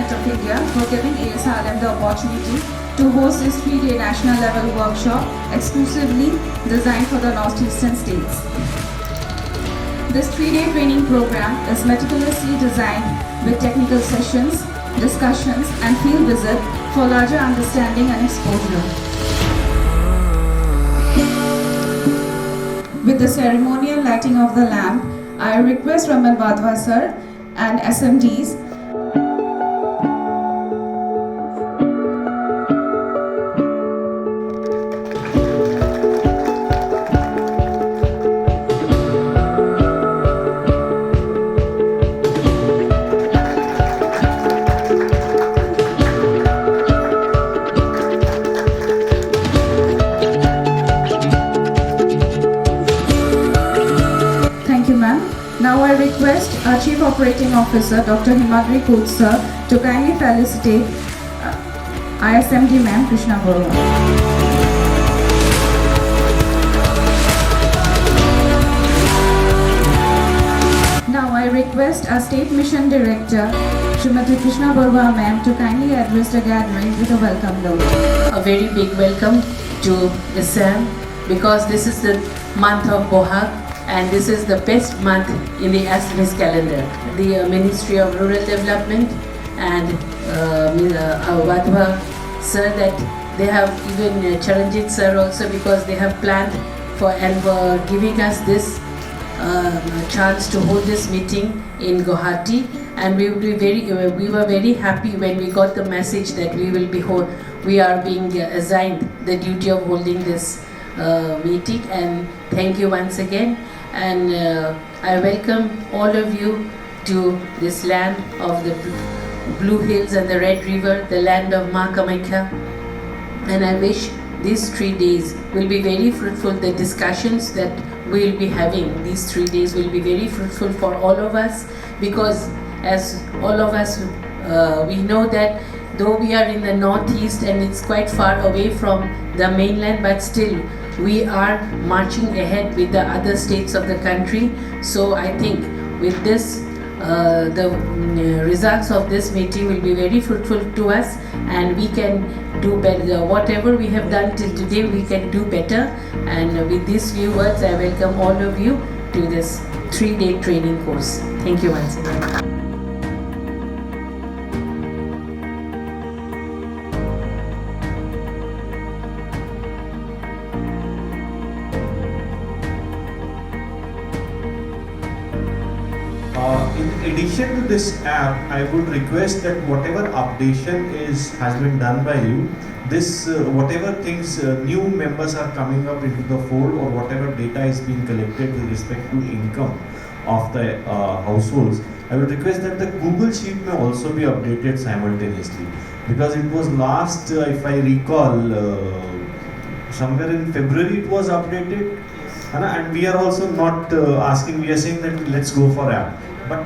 Government of India for giving ASRLM the opportunity to host this 3-day national level workshop exclusively designed for the northeastern states. This 3-day training program is meticulously designed with technical sessions, discussions and field visit for larger understanding and exposure. With the ceremonial lighting of the lamp, I request Raman Wadhwa sir and SMDs Now I request our Chief Operating Officer Dr. Himadri Koot sir to kindly felicitate ISMD Ma'am Krishna Borwa. Now I request our State Mission Director Srimati Krishna Borwa Ma'am to kindly address the gathering with a welcome note. A very big welcome to Assam because this is the month of Bohag. And this is the best month in the Assamese calendar. The Ministry of Rural Development and Wadhwa sir, that they have even Charanjit sir also, because they have planned for and for giving us this chance to hold this meeting in Guwahati. And we were very happy when we got the message that we are being assigned the duty of holding this meeting. And thank you once again. And I welcome all of you to this land of the Blue Hills and the Red River, the land of Ma Kamakhya. And I wish these 3 days will be very fruitful. The discussions that we will be having these 3 days will be very fruitful for all of us, because as all of us we know that though we are in the northeast and it's quite far away from the mainland, but still we are marching ahead with the other states of the country. So I think with this, the results of this meeting will be very fruitful to us, and we can do better. Whatever we have done till today, we can do better. And with these few words, I welcome all of you to this 3-day training course. Thank you once again. In addition to this app, I would request that whatever updation has been done by you, this whatever things new members are coming up into the fold, or whatever data is being collected with respect to income of the households, I would request that the Google Sheet may also be updated simultaneously, because it was last, if I recall, somewhere in February it was updated, and we are also not asking, we are saying that let's go for app. But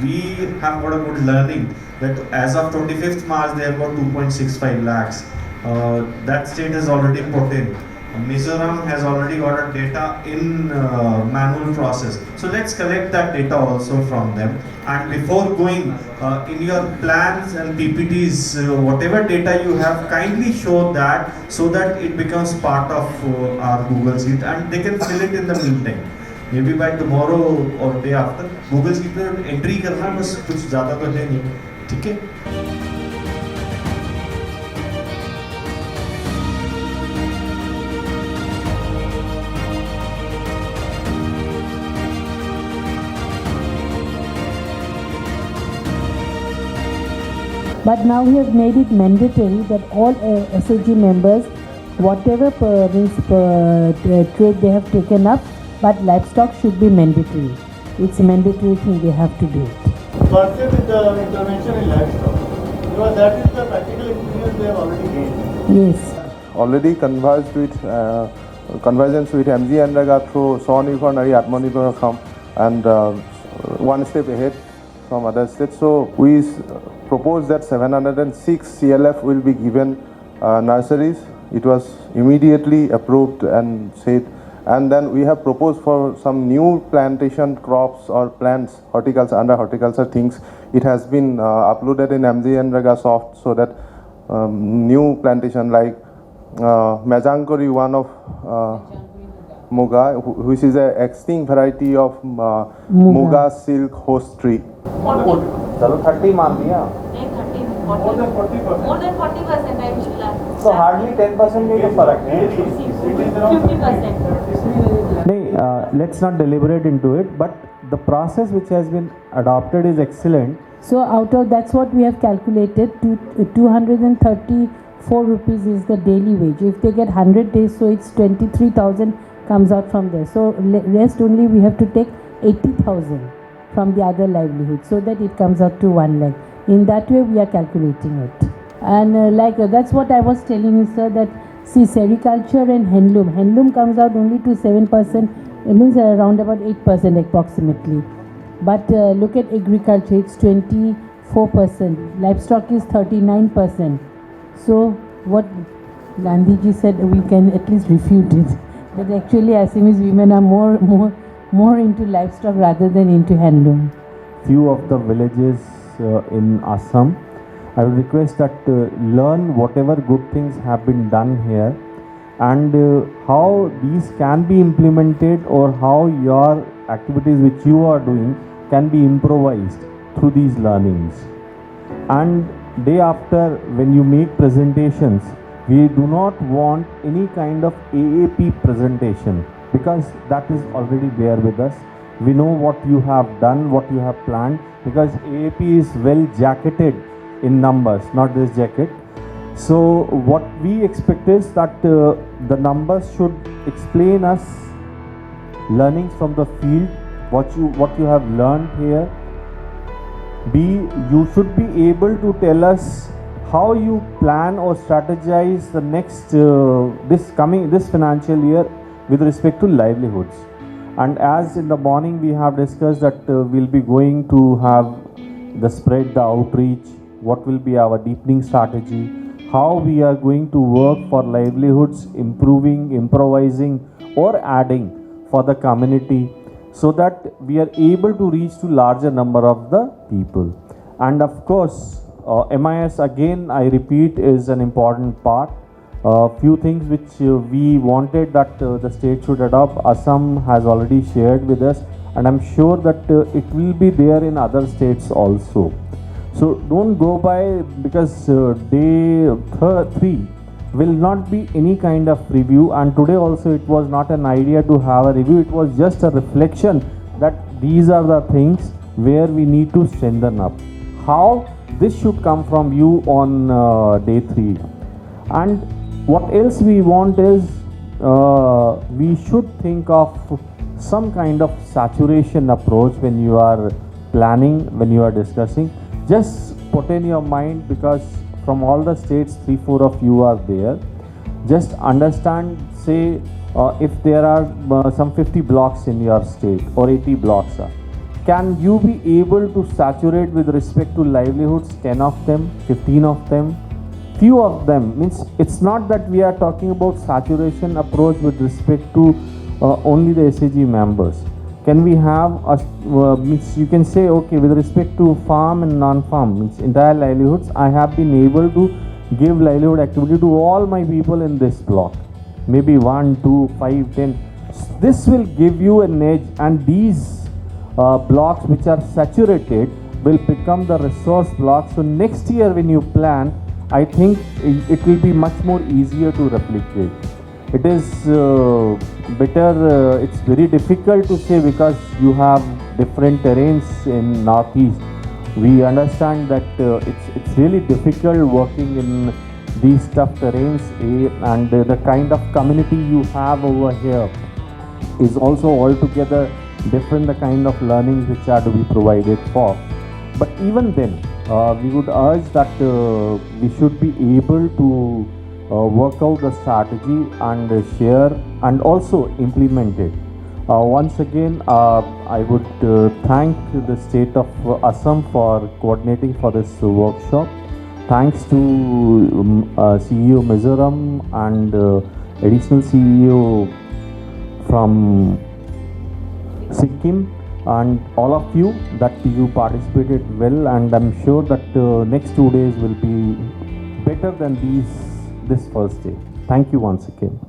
we have got a good learning that as of 25th March they have got 2.65 lakhs. That state has already put in. Mizoram has already got a data in manual process. So let's collect that data also from them. And before going in your plans and PPTs, whatever data you have, kindly show that so that it becomes part of our Google Sheet and they can fill it in the meantime. Maybe by tomorrow or day after, Google Sheet में entry करना, बस कुछ ज़्यादा तो है नहीं, ठीक है? But now we have made it mandatory that all SHG members, whatever trade they have taken up, but livestock should be mandatory. It's a mandatory thing, they have to do it. Firstly, with the intervention in livestock, because that is the practical experience they have already gained. Yes. Already conversed with convergence with MG and Raga through Swanipur Nari Atmanirbhar Assam, and one step ahead from other states. So we propose that 706 CLF will be given nurseries. It was immediately approved and said And then we have proposed for some new plantation crops or plants, horticulture, under horticulture things. It has been uploaded in MGNREGA soft, so that new plantation like Majankori, one of Muga, which is an extinct variety of Muga silk host tree. चलो 30 मान लिया. More than 40%. More than 40% I will. So hardly 10% में तो फर्क है. 50%. नहीं, let's not deliberate into it, but the process which has been adopted is excellent. So out of that's what we have calculated. 234 rupees is the daily wage. If they get 100 days, so it's 23,000 comes out from there. So rest only we have to take 80,000 from the other livelihood, so that it comes out to 1 lakh. In that way we are calculating it. And that's what I was telling you, sir, that see, sericulture and handloom comes out only to 7%. It means around about 8% approximately. But look at agriculture, it's 24%. Livestock is 39%. So what Gandhiji said, we can at least refute it. That actually Assamese women are more into livestock rather than into handloom. Few of the villages in Assam, I would request that learn whatever good things have been done here, and how these can be implemented, or how your activities which you are doing can be improvised through these learnings. And day after, when you make presentations, we do not want any kind of AAP presentation, because that is already there with us. We know what you have done, what you have planned, because AAP is well jacketed in numbers, not this jacket. So what we expect is that the numbers should explain us learnings from the field, what you have learned here. B, you should be able to tell us how you plan or strategize the next this financial year with respect to livelihoods. And as in the morning we have discussed that we'll be going to have the spread, the outreach, what will be our deepening strategy, how we are going to work for livelihoods, improving, improvising or adding for the community, so that we are able to reach to larger number of the people. And of course, MIS, again I repeat, is an important part. Few things which we wanted that the state should adopt, Assam has already shared with us, and I'm sure that it will be there in other states also. So don't go by, because day 3 will not be any kind of review, and today also it was not an idea to have a review, it was just a reflection that these are the things where we need to strengthen up. How this should come from you on day 3. And what else we want is we should think of some kind of saturation approach when you are planning, when you are discussing. Just put in your mind, because from all the states 3-4 of you are there. Just understand, say if there are some 50 blocks in your state or 80 blocks, can you be able to saturate with respect to livelihoods 10 of them, 15 of them? Few of them, means it's not that we are talking about saturation approach with respect to only the SAG members. Can we have means you can say, okay, with respect to farm and non-farm, means entire livelihoods, I have been able to give livelihood activity to all my people in this block, maybe 1, 2, 5, 10. This will give you an edge, and these blocks which are saturated will become the resource blocks. So next year when you plan, I think it will be much more easier to replicate. It is better, it's very difficult to say, because you have different terrains in northeast. We understand that it's really difficult working in these tough terrains, and the kind of community you have over here is also altogether different, the kind of learnings which are to be provided for. But even then, we would urge that we should be able to work out the strategy and share and also implement it. Once again, I would thank the state of Assam for coordinating for this workshop. Thanks to CEO Mizoram and additional CEO from Sikkim, and all of you that you participated well, and I'm sure that next 2 days will be better than this first day. Thank you once again.